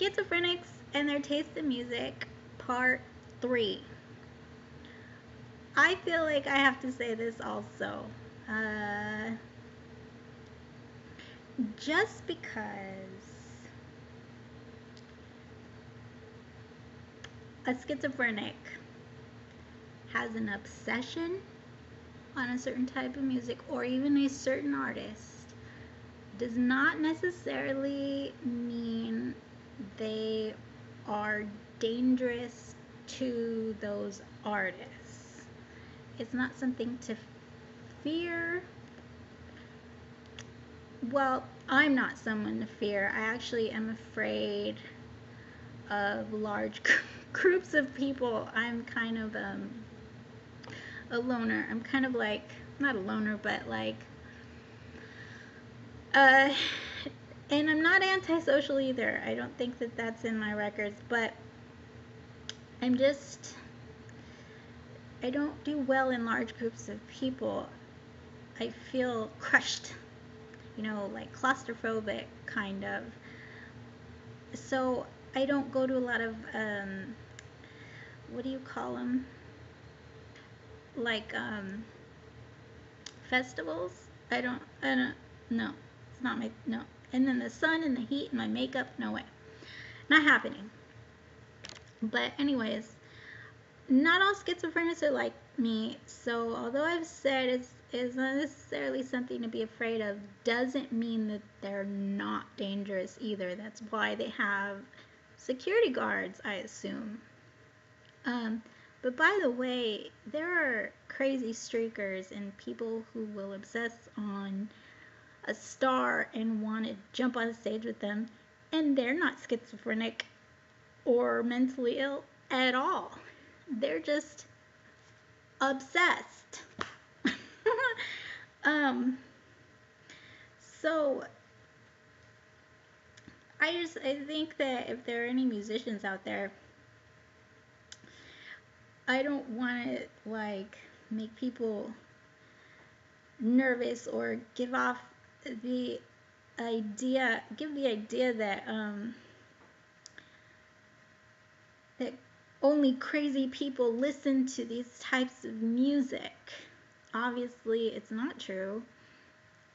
Schizophrenics and Their Taste in Music, Part 3. I feel like I have to say this also. Uh, just because a schizophrenic has an obsession on a certain type of music or even a certain artist does not necessarily mean they are dangerous to those artists. It's not something to fear. Well, I'm not someone to fear. I actually am afraid of large groups of people. I'm kind of a loner. I'm kind of like, not a loner, but like, and I'm not antisocial either. I don't think that that's in my records, but I'm just, I don't do well in large groups of people. I feel crushed, like claustrophobic, kind of. So I don't go to a lot of, what do you call them? Like, festivals. No, it's not no. And then the sun and the heat and my makeup, no way. Not happening. But anyways, not all schizophrenics are like me. So although I've said it's not necessarily something to be afraid of, doesn't mean that they're not dangerous either. That's why they have security guards, I assume. But by the way, there are crazy streakers and people who will obsess on a star and want to jump on stage with them, and they're not schizophrenic or mentally ill at all. They're just obsessed. So I think that if there are any musicians out there, I don't want to like make people nervous or give the idea that that only crazy people listen to these types of music. Obviously, it's not true.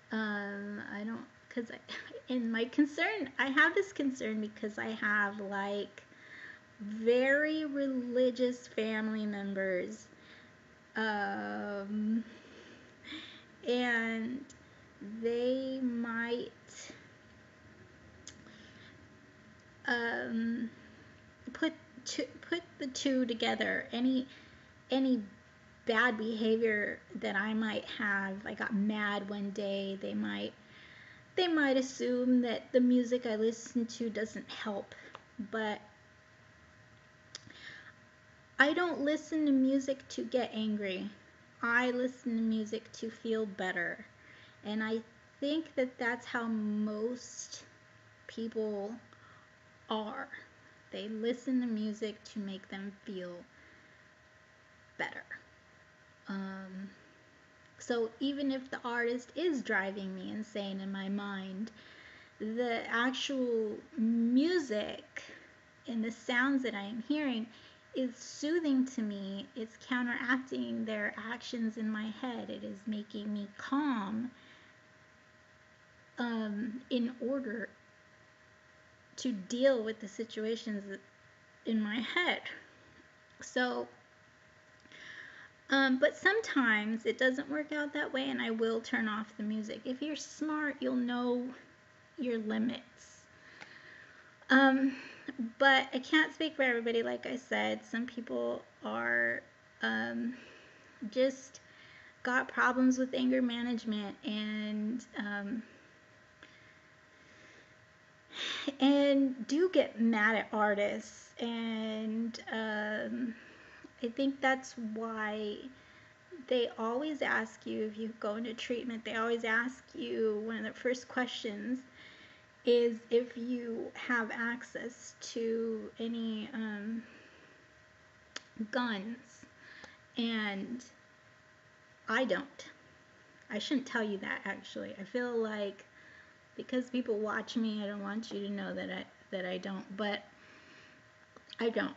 I don't, because in my concern, I have this concern because I have like very religious family members, and they might put the two together. Any bad behavior that I might have, I got mad one day, they might assume that the music I listen to doesn't help. But I don't listen to music to get angry. I listen to music to feel better. And I think that that's how most people are. They listen to music to make them feel better. So even if the artist is driving me insane in my mind, the actual music and the sounds that I am hearing is soothing to me. It's counteracting their actions in my head. It is making me calm in order to deal with the situations in my head. So, but sometimes it doesn't work out that way, and I will turn off the music. If you're smart, you'll know your limits. But I can't speak for everybody, like I said. Some people are just got problems with anger management and do get mad at artists. And I think that's why they always ask you, if you go into treatment, they always ask you, one of the first questions is if you have access to any guns. And I don't. I shouldn't tell you that, actually. I feel like because people watch me, I don't want you to know that I don't, but I don't.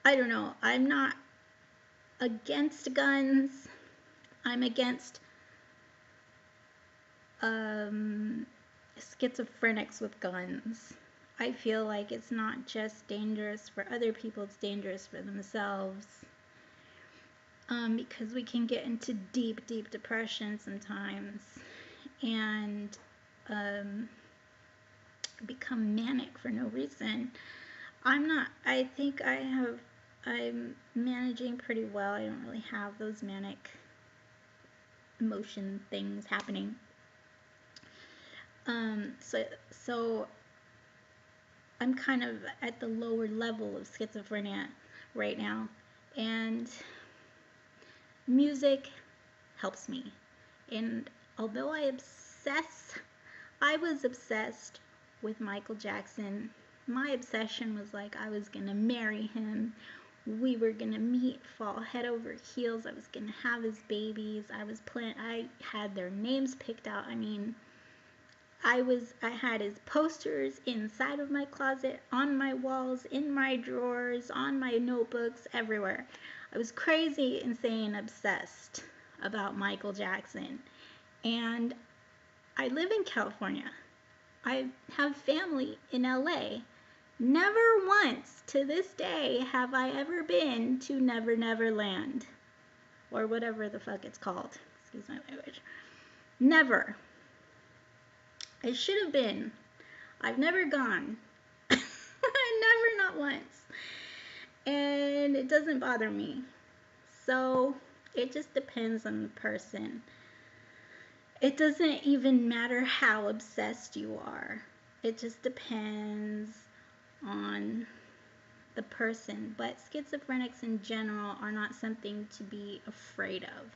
I don't know. I'm not against guns. I'm against schizophrenics with guns. I feel like it's not just dangerous for other people, it's dangerous for themselves. Because we can get into deep, deep depression sometimes and become manic for no reason. I think I'm managing pretty well. I don't really have those manic emotion things happening. So I'm kind of at the lower level of schizophrenia right now, and music helps me. And although I was obsessed with Michael Jackson. My obsession was like I was gonna marry him. We were gonna meet, fall head over heels. I was gonna have his babies. I had their names picked out. I mean, I had his posters inside of my closet, on my walls, in my drawers, on my notebooks, everywhere. I was crazy, insane, obsessed about Michael Jackson. And I live in California. I have family in LA. Never once to this day have I ever been to Never Never Land, or whatever the fuck it's called. Excuse my language. Never. I should have been. I've never gone. Never, not once. And it doesn't bother me. So it just depends on the person. It doesn't even matter how obsessed you are. It just depends on the person. But schizophrenics in general are not something to be afraid of.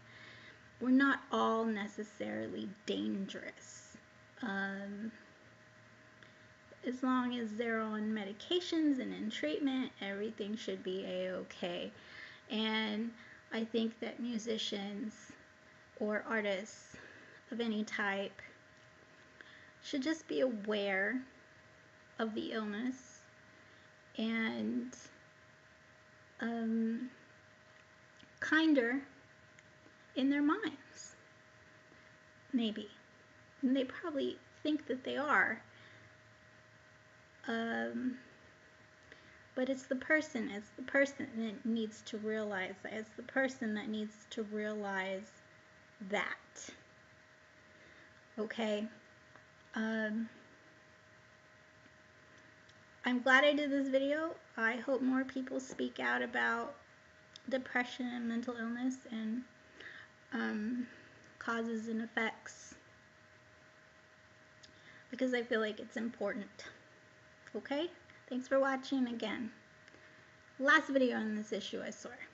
We're not all necessarily dangerous. As long as they're on medications and in treatment, everything should be a-okay. And I think that musicians or artists of any type should just be aware of the illness and kinder in their minds, maybe. And they probably think that they are. But it's the person that needs to realize that. It's the person that needs to realize that. Okay? I'm glad I did this video. I hope more people speak out about depression and mental illness and causes and effects, because I feel like it's important. Okay? Thanks for watching again. Last video on this issue, I swear.